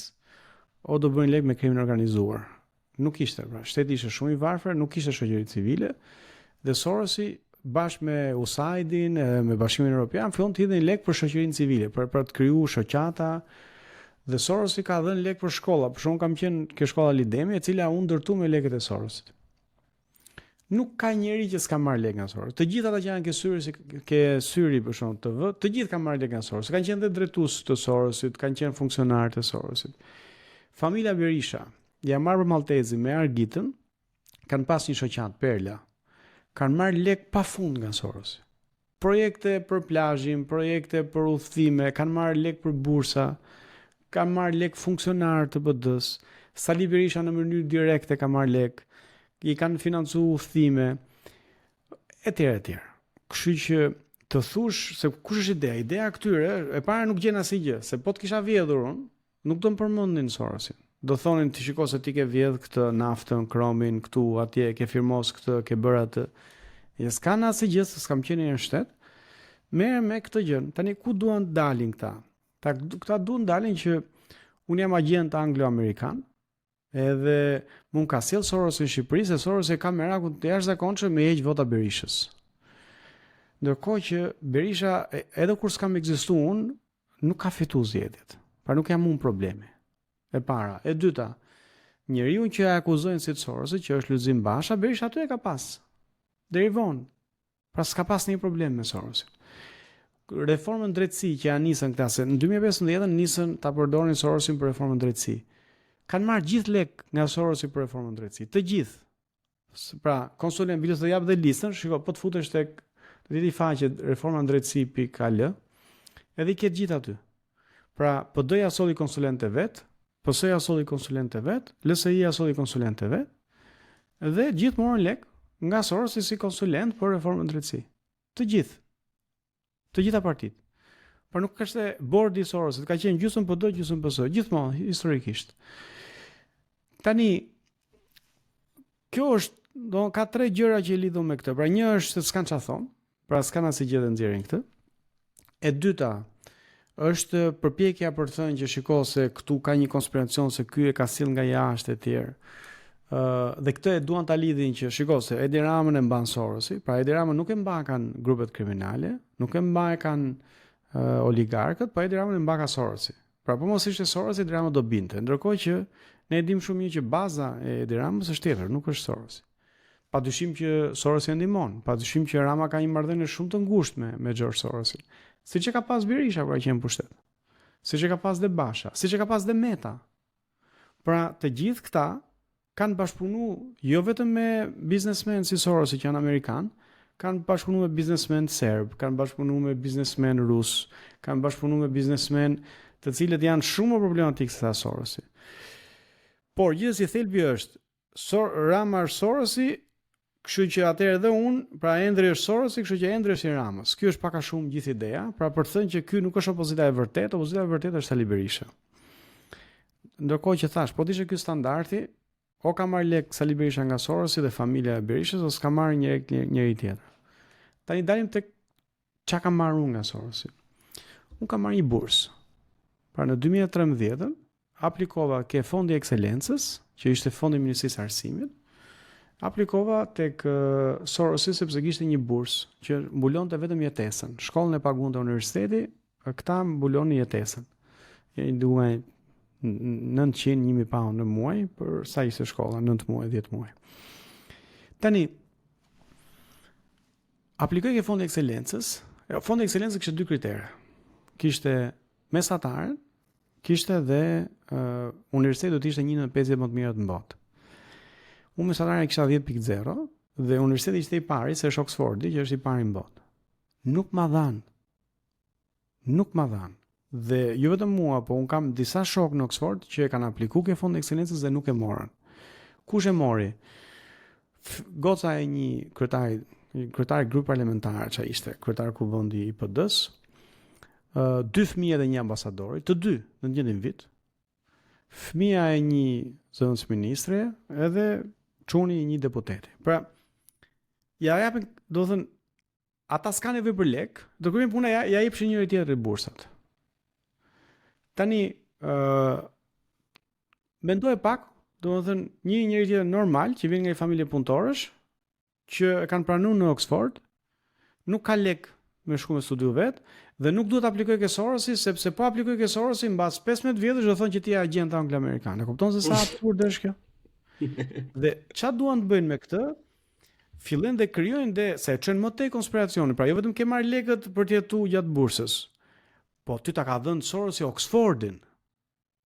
o do bëjnë lek me krimin organizuar. Nuk ishte, pra, shteti ishte shumë i varfër, nuk ishte shoqëri civile, dhe Sorosi bashkë me USAID-in, me Bashkimin Evropian, fillon të hidhin lek për shoqërinë civile, për të krijuar shoqata, dhe Sorosi ka dhënë lek për shkolla. Për shkak kam qenë ke shkolla Lidemi, e cila u ndërtu me lekët e Sorosit. Nuk ka njeri që s'ka marrë lek nga Soros. Të gjithë ata që janë ke syri për shkak TV, të gjithë kanë marrë lek nga Soros. Kanë qenë dhe drejtues të Sorosit, kanë qenë funksionarë të Sorosit. Familja Berisha, ja marrë për Maltezi me Argitën, kanë pas një shoqat Perla. Kanë marrë lek pafund nga Sorosi. Projekte për plazhin, projekte për udhëtime, kanë marrë lek për bursa, kanë marrë lek funksionar të BD-s. Sali Berisha në mënyrë direkte ka marrë lek, i kanë financuar udhëtime etj. Kështu që të thush se kush është ideja? Ideja këtyre e para nuk gjen asgjë, se po të kisha vjedhur unë, nuk do të përmendnin Sorosin. Do thonin ti shiko se ti ke vjedh këtë naftën, kromin, këtu, atje ke firmos këtë, ke bërë atë. Ja s'kan asgjë, s'kam qenë në shtet. Merrem me këtë gjë. Tani ku duan të dalin këta? Këta duan dalin që unë jam agjent anglo-amerikan, edhe mund ka sjell Soros në Shqipëri, se Soros e ka merakun të jashtëzakonshëm me heq vota Berishës. Ndërkohë që Berisha, edhe kur s'kam ekzistuar unë, nuk ka fituar zgjedhjet. Pra nuk jam unë problemi. E para, e dyta, njeriu që e akuzojnë si Sorosi, që është Lulzim Basha, Berisha aty e ka pas. Deri vonë. Pra s'ka pas një problem me Sorosin. Reformën drejtësi që ja nisën këta, se në 2015 nisën ta përdorin Sorosin për reformën drejtësi. Kanë marrë gjithë lek nga Sorosi për reformën drejtësi, të gjithë. Pra, konsulent bilës të japë dhe listën, shiko, po të futesh tek i faqet reforma drejtësi.al, edhe i ketë gjithë aty. Pra, PD-ja solli konsulente vet, PS-ja solli konsulente vet, LSI-ja solli konsulente vet, dhe gjithë morën lek nga Sorosi si konsulent për reformën drejtësi. Të gjithë. Të gjitha partitë. Por nuk ka shte bordi i Sorosit, ka qenë gjysmë PD, gjysmë PS, gjithmonë historikisht. Tani, kjo është, ka 3 gjëra që i lidhun me këtë. Pra një është se s'kan çfarë thon, pra s'kan asgjë të nxjerrin këtë. E dyta është përpjekja për të thënë që shiko se këtu ka një konspiracion se ky e ka sill nga jashtë e tjerë. Dhe këtë e duan ta lidhin që shiko se Edi Ramën e mban Sorosi, pra Edi Ramën nuk e mbakan grupet kriminale, nuk e mbakan oligarkët, po Edi Ramën e mbaka Sorosi. Pra po mos ishte Sorosi, Edi Rama do binte. Ndërkohë që ne e dim shumë mirë që baza e Edi Ramës është tjetër, nuk është Sorosi. Padyshim që Sorosi e ndihmon, padyshim që Rama ka një marrëdhënie shumë të ngushtë me George Sorosin. Siç e ka pas Berisha kur qenë pushtet. Siç e ka pas dhe Basha, siç e ka pas dhe Meta. Pra, të gjithë këta kanë bashkëpunuar jo vetëm me biznesmen si Sorosi që janë amerikan, kanë bashkëpunuar me biznesmen serb, kanë bashkëpunuar me biznesmen rus, kanë bashkëpunuar me biznesmen të cilët janë shumë më problematikë se Sorosi. Por gjithsesi thelbi është Rama Sorosi, kështu që atëherë edhe unë, pra Endri është Sorosi, kështu që Endri është i Ramës. Ky është pak a shumë gjithë ideja, pra për të thënë që ky nuk është opozita e vërtetë, opozita e vërtetë është Sali Berisha. Ndërkohë që thash, po t'ishte ky standardi, o ka marrë lek Sali Berisha nga Sorosi dhe familja e Berishës, ose ka marrë njëri tjetër. Tani dalim tek çka ka marrë unë nga Sorosi. Unë kam marrë një bursë. Pra në 2013 aplikova ke Fondi Ekselencës, që ishte fondi i Ministrisë së Arsimit. Aplikova tek Sorosi sepse kishte një bursë që mbulonte vetëm jetesën. Shkollën e paguante universiteti, këta mbulonin jetesën. I duaj 900-1000 pound në muaj për sa ishte shkolla, 9 muaj, 10 muaj. Tani aplikoj ke Fondi Ekselencës. Fondi Ekselencës kishte 2 kritere. Kishte mesataren, kishte dhe universiteti do të ishte një në 50 më të mirat në botë. Unë mesataren kisha 10.0 dhe universiteti ishte i pari, se është Oxfordi, që është i pari në botë. Nuk ma dhanë. Dhe jo vetëm mua, po unë kam disa shok në Oxford që e kanë aplikuar ke Fondi Ekselencës dhe nuk e morën. Kush e mori? Goca e një kryetari grup parlamentar që ishte, kryetar kuvendi i PD-s, 2 fëmijë dhe një ambasadori, të dy në njëjtin vit. Fëmia e një zëvendës ministre edhe çuni i një deputeti. Pra, ja japin, do të thënë, ata s'kan nevojë për lek, do kryejnë puna ja jepshin njëri tjetrit bursat. Tani, mendoj pak, do të thënë, njëri tjetër normal që vjen nga një familje punëtorësh, që kanë pranuar në Oxford, nuk ka lek me shku me studiu vet, dhe nuk duhet aplikoj ke Sorosi, sepse po aplikoj ke Sorosi mbas 15 vjetësh do thonë që ti je agent anglo-amerikan. E kupton se sa absurd është kjo? Dhe çfarë duan të bëjnë me këtë? Fillojnë dhe krijojnë dhe se e çojnë më tej konspiracionin. Pra jo vetëm ke marr lekët për të jetuar gjatë bursës. Po ty ta ka dhënë Sorosi Oxfordin.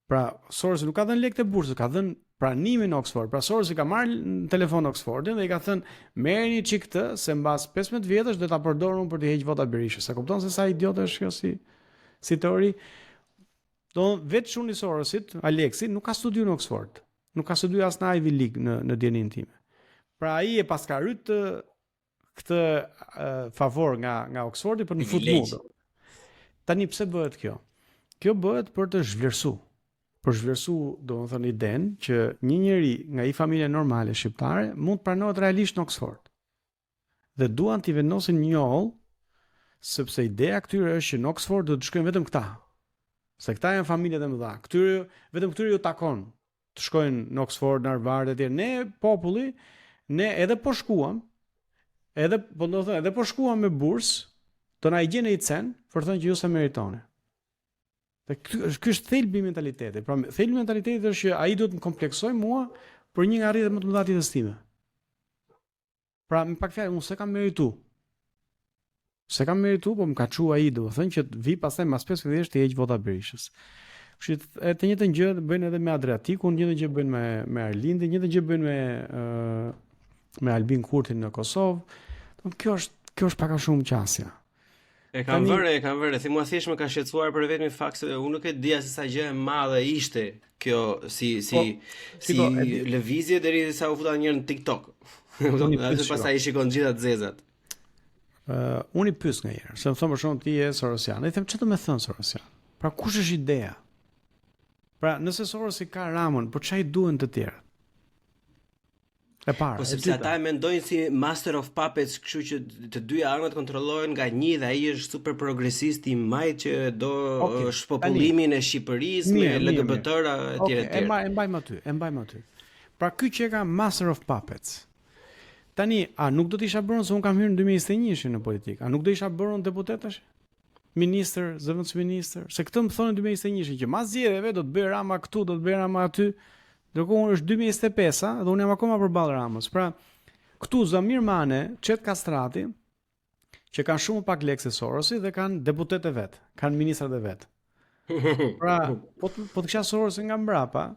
Pra Sorosi nuk ka dhënë lekët e bursës, ka dhënë pranimin në Oxford. Pra Sorosi ka marrë në telefon Oxfordin dhe i ka thënë merrni çik këtë se mbas 15 vjetësh do ta përdorun për të heqë vota Berishës. E kupton se sa idiotë është kjo si teori? Do vetë shuni Sorosit, Aleksi nuk ka studiu në Oxford. Nuk ka studiu as në Ivy League në djenin time. Pra ai e paska ryt këtë favor nga Oxfordi për në futboll. Tani pse bëhet kjo? Kjo bëhet për të zhvlerësuar. Për zhvlerësu, do të thënë idenë që një njeri nga një familje normale shqiptare mund të pranohet realisht në Oxford. Dhe duan t'i vendosin një oll, sepse ideja këtyre është që në Oxford do të shkojnë vetëm këta. Se këta janë familjet e mëdha. Vetëm këtyre ju takon të shkojnë në Oxford, në Harvard e tjerë. Ne populli, ne edhe po shkuam, edhe po shkuam me bursë, do na i gjeni i cen për thënë që ju se meritoni. Dhe ky është thelbi i mentalitetit. Pra thelbi i mentalitetit është që ai duhet të më kompleksoj mua për një nga arritjet më të mëdha të jetës time. Pra me pak fjalë unë s'e kam meritu. Po më ka çu ai, do të thënë që të vi pastaj mas 15 vjetësh të heq vota Berishës. Kështu të njëjtën gjë bëjnë edhe me Adriatikun, një gjë bëjnë me Arlindin, një gjë bëjnë me Albin Kurtin në Kosovë. Kjo është pak a shumë qasja. E kam vërë, si mua thjesht më ka shqetësuar për vetëm fakt se unë nuk e dija se sa gjë e madhe ishte kjo si lëvizje derisa u futa njërë në TikTok. Atë pastaj i shikon gjitha të zezat. Unë i pyes nganjëherë, se më thon për shkak ti je Sorosian. I them çfarë do të thon Sorosian? Pra kush është ideja? Pra nëse Sorosi ka Ramën, po çai duhen të tjerë? E para. Po sepse ata e mendojnë si Master of Puppets, kështu që të dyja anët kontrollohen nga një dhe ai është super progresist i majt që do shpopullimin e Shqipërisë me LGBT-ra etj etj. E mbajmë aty. Pra ky që ka Master of Puppets. Tani, a nuk do të isha bërën se unë kam hyrë në 2021 në politikë? A nuk do isha bërën deputetash? Ministër, zëvendës ministër, se këtë më thonë në 2021 që mas zgjedhjeve do të bëj Rama këtu, do të bëj Rama aty. Ndërkohë është 2025 dhe unë jam akoma përballë Ramës. Pra, këtu Zamir Mane, Çet Kastrati, që kanë shumë pak lekë se Sorosi dhe kanë deputetë vet, kanë ministrat e vet. Pra, po të kisha Sorosi nga mbrapa,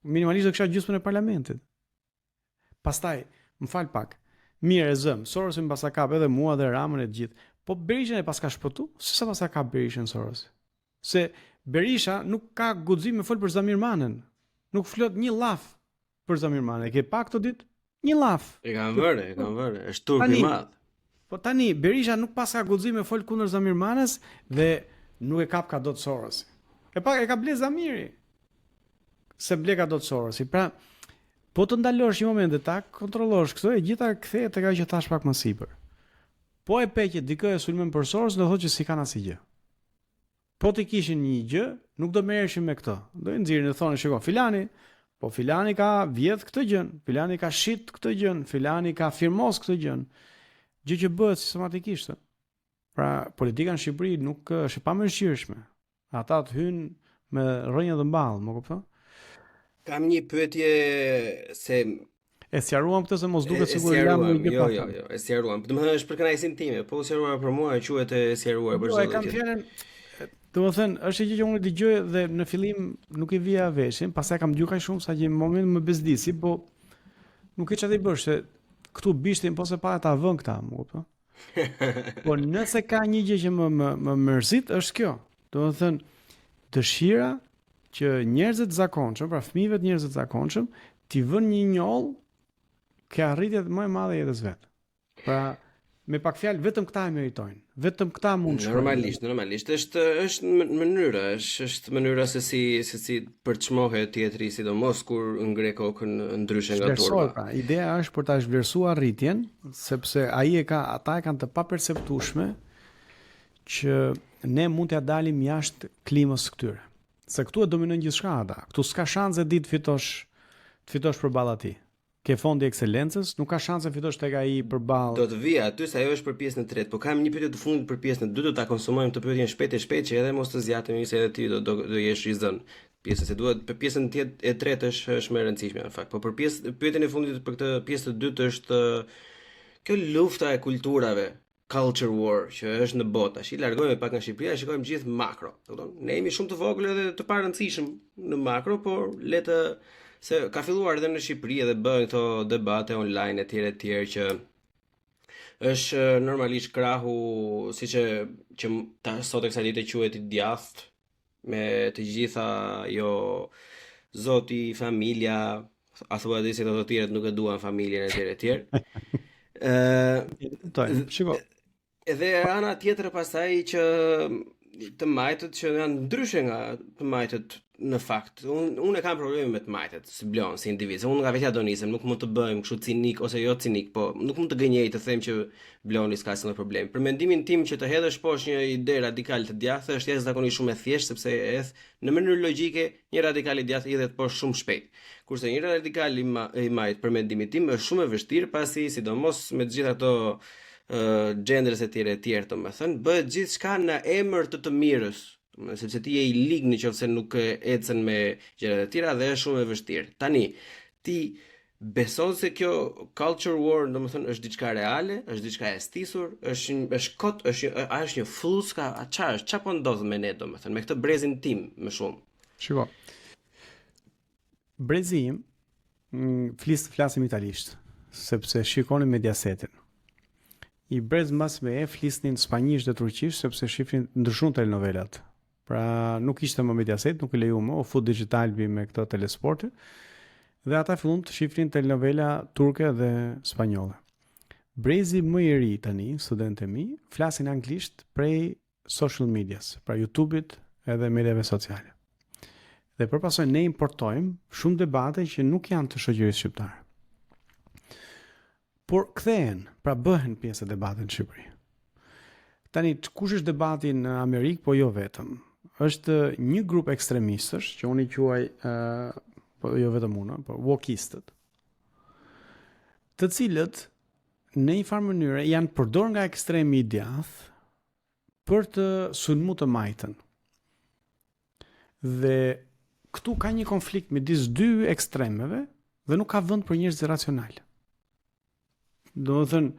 minimalisht do kisha gjysmën e parlamentit. Pastaj, më fal pak. Mirë e zëm, Sorosi më pasa kap edhe mua dhe Ramën e gjithë. Po Berishën e pas ka shpëtu? Se sa pas ka Berishën Sorosi? Se Berisha nuk ka guxim me fol për Zamir Manen. Nuk flot një llaf për Zamir Manen. E ke pa këtë ditë? Një llaf. E kanë vërë, është turp i madh. Po tani Berisha nuk pas ka guxim me fol kundër Zamir Manes dhe nuk e kap ka dot Sorosi. E ka ble Zamiri. Se ble ka dot Sorosi. Pra, po të ndalosh një moment dhe ta kontrollosh këtë, e gjitha kthehet tek ajo që thash pak më sipër. Po e pe që dikë e sulmon për Soros, do thotë që si kanë asgjë. Po ti kishin një gjë, nuk do merreshin me këtë. Do i nxirrin e thonë, shiko, filani ka vjedh këtë gjën, filani ka shit këtë gjën, filani ka firmos këtë gjën. Gjë që bëhet sistematikisht. Pra, politika në Shqipëri nuk është e pamëshirshme. Ata të hynë me rrënjë dhe mballë, më kupton? Kam një pyetje se e sqaruam këtë se mos duket sikur jam një gjë pa. Jo, e sqaruam. Domethënë është për kënaqësinë time, po sqaruar për mua quhet e sqaruar për çdo gjë. Kam fjalën, domethënë është një gjë që unë dëgjoj dhe në fillim nuk i vija veshin, pastaj kam dëgjuar kaq shumë sa që në moment më bezdisi, po nuk e çati bësh se këtu bishtin po se pa ta vën këta, më kupton? Po nëse ka një gjë që më mërzit është kjo. Domethënë dëshira që njerëzit zakonshëm, pra fëmijëve të njerëzit zakonshëm, t'i vën një njoll ke arritjet më e madhe jetës vet. Pra, me pak fjalë vetëm këta e meritojnë. Vetëm këta mund të normalisht është mënyra, është mënyra se si përçmohet tjetri, sidomos kur ngre kokën ndryshe nga turma. Pra, ideja është për ta zhvlerësuar arritjen, sepse ata e kanë të paperceptueshme që ne mund t'ja dalim jashtë klimës këtyre. Se këtu e dominojnë gjithçka ata. Këtu s'ka shanse ditë të fitosh përballë atij. Ke fondi ekselencës, nuk ka shanse fitosh tek ai përballë. Do të vija aty se ajo është për pjesën e tretë, por kam një pyetje të fundit për pjesën e dytë, do ta konsumojmë të pyetjen shpejt që edhe mos të zgjatemi se edhe ti do jesh i zënë. Pjesën se duhet për pjesën e tretë është më e rëndësishme në fakt, por për pyetjen e fundit për këtë pjesë të dytë është kjo lufta e kulturave. Culture war që është në botë. Tash i largojmë pak nga Shqipëria, shikojmë gjithë makro. Ne jemi shumë të vogël edhe të parëndësishëm në makro, por le të se ka filluar edhe në Shqipëri dhe bëhen këto debate online etj që është normalisht krahu siç që sot e kësaj dite quhet i djathtë me të gjitha zoti, familja, a thua se të tjerët nuk e duan familjen etj. Shiko. Edhe ana tjetër pastaj që të majtët që janë ndryshe nga të majtët në fakt. Unë e kam probleme me të majtët, si Blon, si individ. Unë nga vetja do nisem, nuk mund të bëjmë kështu cinik ose jo cinik, po nuk mund të gënjej të them që Bloni s'ka asnjë problem. Për mendimin tim që të hedhësh poshtë një ide radikale të djathtë është jashtëzakonisht shumë e thjeshtë sepse në mënyrë logjike një radikal i djathtë hidhet poshtë shumë shpejt. Kurse një radikal i majt për mendimin tim është shumë e vështirë pasi sidomos me të gjitha ato genders etj, domethënë bëhet gjithçka në emër të mirës, sepse ti je i ligë nëse nuk ecën me gjëra të tjera dhe është shumë e vështirë. Tani, ti beson se kjo culture war, domethënë është diçka reale, është diçka e stisur, është një fluska, çfarë po ndodh me ne domethënë, me këtë brezin tim më shumë. Shiko. Brezi im flasim italisht, sepse shikoni Mediasetin. I brez mbas me flisnin spanjisht dhe turqisht sepse shifrin ndryshun telenovelat. Pra nuk ishte më Mediaset, nuk e leju më, u fut Digitalbi me këto telesporte, dhe ata fillun të shifrin telenovela turke dhe spanjolle. Brezi më i ri tani, studentë e mi, flasin anglisht prej social medias, pra YouTube-it edhe mediave sociale. Dhe përpasoj ne importojmë shumë debate që nuk janë të shoqërisë shqiptare. Por kthehen, pra bëhen pjesë e debatit në Shqipëri. Tani, kush është debati në Amerikë, po jo vetëm. Është një grup ekstremistësh, që unë i quaj, po jo vetëm unë, po wokistët, të cilët në një farë mënyrë janë përdor nga ekstremi i djathtë për të sulmu të majtën. Dhe këtu ka një konflikt midis dy ekstremeve dhe nuk ka vend për njerëz racional. Domethënë,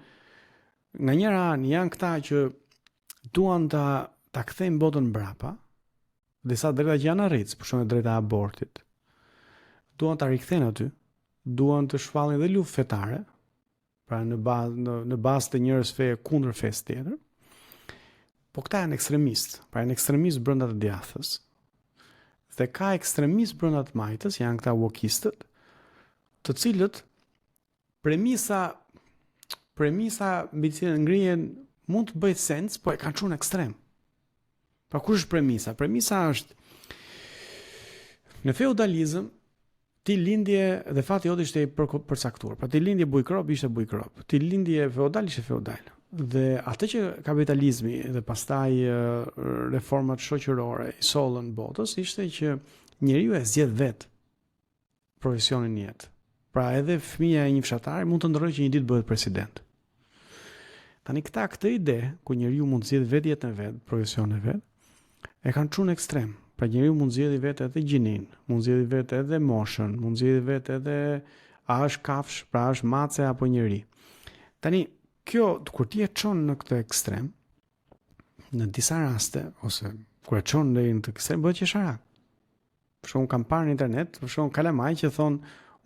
nga njëra anë janë këta që duan ta kthejnë botën mbrapa, disa drejta që janë arritës, për shembull drejta e abortit. Duan ta rikthejnë aty, duan të shpallin dhe luftë fetare, pra në bazë të njërës feje kundër fesë tjetër. Po këta janë ekstremistë, pra janë ekstremistë brenda të djathës. Dhe ka ekstremistë brenda të majtës, janë këta wokistët, të cilët premisa mbi të cilën ngrihen mund të bëjë sens, po e kanë çuar në ekstrem. Pra kush është premisa? Premisa është në feudalizëm ti lindje dhe fati jot ishte i përcaktuar. Pra ti lindje bujkrop ishte bujkrop. Ti lindje feudal ishte feudal. Dhe atë që kapitalizmi dhe pastaj reformat shoqërore i sollën botës ishte që njeriu e zgjedh vet profesionin e jetë. Pra edhe fëmia e një fshatari mund të ndërrojë që një ditë bëhet president. Tani këta këtë ide ku njeriu mund të zgjedhë vetë jetën e vet, profesionin e vet, e kanë çuar në ekstrem. Pra njeriu mund zgjedhë vetë edhe gjinin, mund zgjedhë vetë edhe moshën, mund zgjedhë vetë edhe a është kafsh, pra është mace apo njeri. Tani kjo kur ti e çon në këtë ekstrem, në disa raste ose kur e çon deri në këtë ekstrem bëhet qesharak. Për shembull kam parë në internet, për shembull kalamaj që thon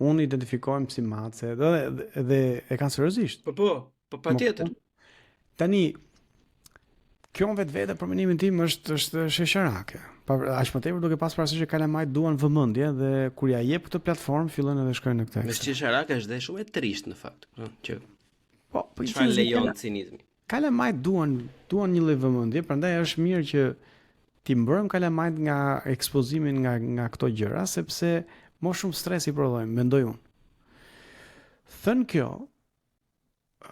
unë identifikohem si mace dhe e kanë seriozisht. Po patjetër. Tani kjo vetë për mendimin tim është shesharake. Aq më tepër duke pas parasysh që kalamajt duan vëmendje dhe kur ja jep këtë platformë fillojnë edhe shkojnë në këtë. Me shesharake është dhe shumë e trisht në fakt, që po çfarë lejon cinizmi. Kalamajt duan një lloj vëmendje, prandaj është mirë që ti mbrojmë kalamajt nga ekspozimin nga këto gjëra, sepse më shumë stres i prodhojmë, mendoj unë. Thënë kjo,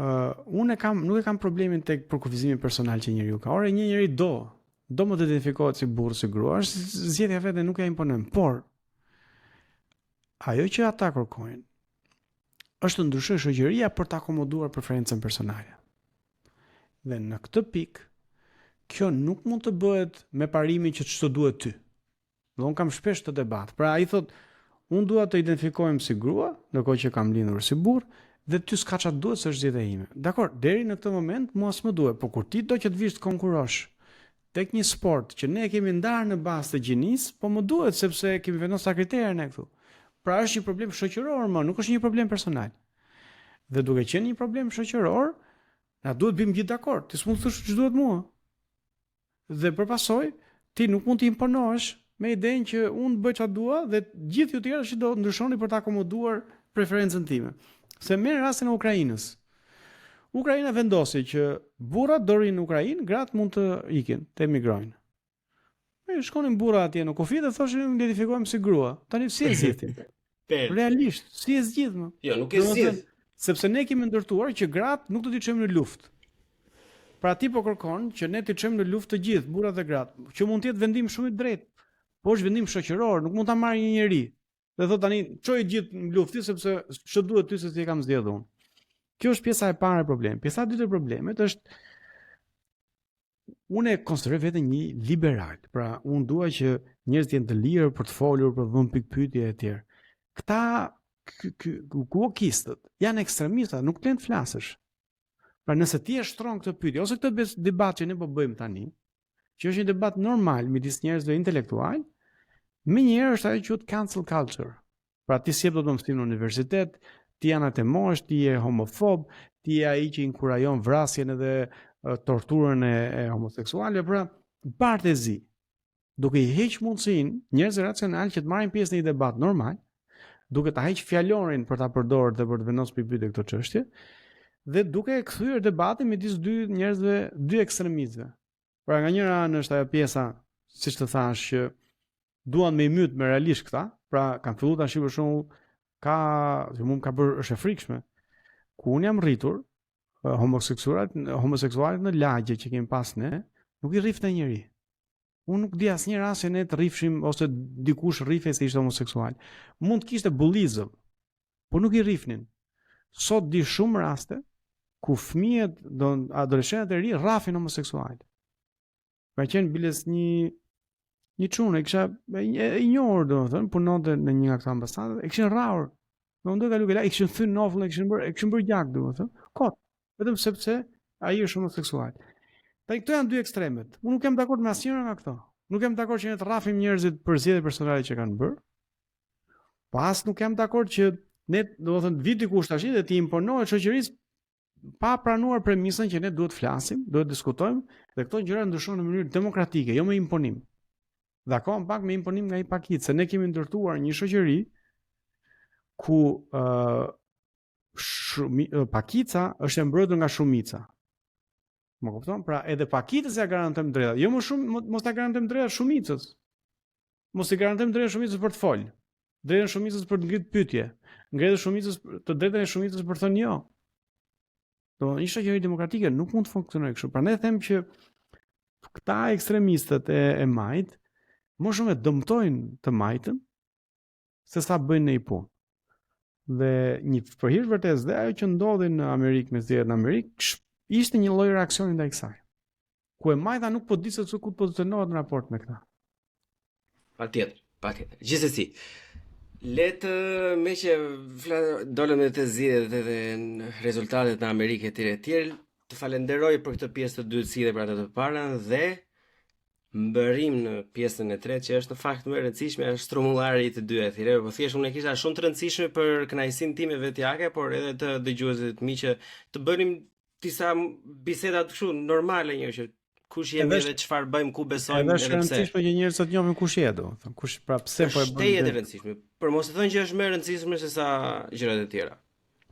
unë nuk e kam problemin tek përkufizimin personal që njeriu ka. Ore një njeri do më të identifikohet si burrë, si grua, është zgjedhja e vet, nuk ja imponojmë. Por ajo që ata kërkojnë është të ndryshojë shoqëria për të akomoduar preferencën personale. Dhe në këtë pikë, kjo nuk mund të bëhet me parimin që ç'to duhet ty. Dhe unë kam shpesh të debat. Pra ai thot, unë dua të identifikohem si grua, ndërkohë që kam lindur si burr, dhe ty s'ka çfarë duhet se është zgjedhja ime. Dakor, deri në këtë moment mua s'më duhet, por kur ti do që të vish të konkurosh tek një sport që ne kemi ndarë në bazë të gjinisë, po më duhet sepse kemi vendosur kriteret ne këtu. Pra është një problem shoqëror, nuk është një problem personal. Dhe duke qenë një problem shoqëror, na duhet bëjmë gjithë dakord. Ti s'mund të thosh ç'duhet mua. Dhe përpasoj, ti nuk mund të imponohesh me idenë që unë bëj çfarë dua dhe gjithë ju tjerë që do ndryshoni për të akomoduar preferencën time. Se merr rastin e Ukrainës. Ukraina vendosi që burrat do rinë në Ukrainë, gratë mund të ikin, të emigrojnë. Shkonin burrat atje në kufi dhe thoshin identifikohem si grua. Tani si e zgjidhim? Realisht, si e zgjidhmë? Jo, nuk e zgjidh. Sepse ne kemi ndërtuar që gratë nuk do t'i çojmë në luftë. Pra ti po kërkon që ne t'i çojmë në luftë të gjithë, burrat dhe gratë, që mund të jetë vendim shumë i drejtë. Po është vendim shoqëror, nuk mund ta marrë një njeri. Dhe thot tani çoj gjithë në luftë sepse ç'do duhet ty se ti e kam zgjedhur unë. Kjo është pjesa e parë e problemit. Pjesa e dytë e problemit është unë e konsideroj veten një liberal. Pra unë dua që njerëzit jenë të lirë për të folur, për të vënë pikë pyetje e tjerë. Këta wokistët janë ekstremistë, nuk të flasësh. Pra nëse ti e shtron këtë pyetje ose këtë debat që ne po bëjmë tani, që është një debat normal midis njerëzve intelektual, më njëherë është ajo që quhet cancel culture. Pra ti si do të mësim në universitet, ti anatemosh, ti je homofob, ti je ai që inkurajon vrasjen edhe torturën e homoseksualëve, pra bartezi. Duke i heq mundësinë njerëzve racional që të marrin pjesë në një debat normal, duke ta heq fjalorin për ta përdorur dhe për të vendosur pikë këto çështje, dhe duke e kthyer debatin midis dy njerëzve, dy ekstremistëve. Pra nga njëra anë është ajo pjesa, siç të thash, që duan me i myt me realisht këta, pra kanë filluar tash për shembull që mund ka bërë është e frikshme. Ku unë jam rritur, homoseksualit në lagje që kemi pas ne, nuk i rrifte njëri. Unë nuk di asnjë rast që ne të rrifshim ose dikush rrife se ishte homoseksual. Mund të kishte bullizëm, por nuk i rrifnin. sot di shumë raste ku fëmijët, adoleshentët e ri rrafin homoseksual. Ka qenë biles një çunë, kisha i njohur domethënë, punonte në një nga këto ambasade, e kishin rrahur. Do kalu që e kishin thënë novull, e kishin bërë gjak domethënë. Kot, vetëm sepse ai është homoseksual. Këto janë dy ekstremet. Unë nuk jam dakord me asnjërin nga këto. Nuk jam dakord që ne të rrafim njerëzit për zgjedhje personale që kanë bërë. Pas nuk jam dakord që ne, domethënë, vit dikush tash dhe ti imponohet shoqërisë pa pranuar premisën që ne duhet flasim, duhet diskutojmë dhe këto gjëra ndryshojnë në mënyrë demokratike, jo me imponim. Dhe akoma pak me imponim nga i pakicë, se ne kemi ndërtuar një shoqëri ku pakica është e mbrojtur nga shumica. Më kupton? Pra edhe pakicës ja garantojmë drejtat. Jo më shumë, mos ta garantojmë drejtat shumicës. Mos i garantojmë drejtat shumicës për të folë. Drejtën shumicës për të ngritur pyetje. Drejtën e shumicës për të thënë jo. Do një shoqëri demokratike nuk mund të funksionojë kështu. Prandaj them që këta ekstremistët e majt më shumë e dëmtojnë të majtën se sa bëjnë në i punë. Dhe një përhir vërtet dhe ajo që ndodhi në Amerikë, me zgjedhjet në Amerikë, ishte një lloj reaksioni ndaj kësaj. Ku e majta nuk po di se ku të pozicionohet në raport me këta. Patjetër. Gjithsesi, le të me që dolëm me të zgjedhjet dhe rezultatet në Amerikë etj, të falenderoj për këtë pjesë të dytë si dhe për atë të parën dhe mbërim në pjesën e tretë që është në fakt më e rëndësishme, është strumullari i të dy thirrjeve, po thjesht unë e kisha shumë të rëndësishme për kënaqësinë time vetjake, por edhe të dëgjuesit mi që të bënim disa biseda të kështu normale, një që kush jemi dhe çfarë bëjmë, ku besojmë edhe pse. Është rëndësishme që njerëzit të njohin kush je, domethënë, kush pra pse po e bën. Është e rëndësishme, por mos e thënë që është më e rëndësishme se sa gjërat e tjera.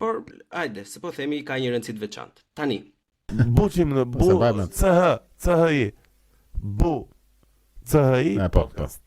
Por hajde, se po themi ka një rëndësi të veçantë. Tani, Buqim në bu, CHI, bu, CHI, podcast.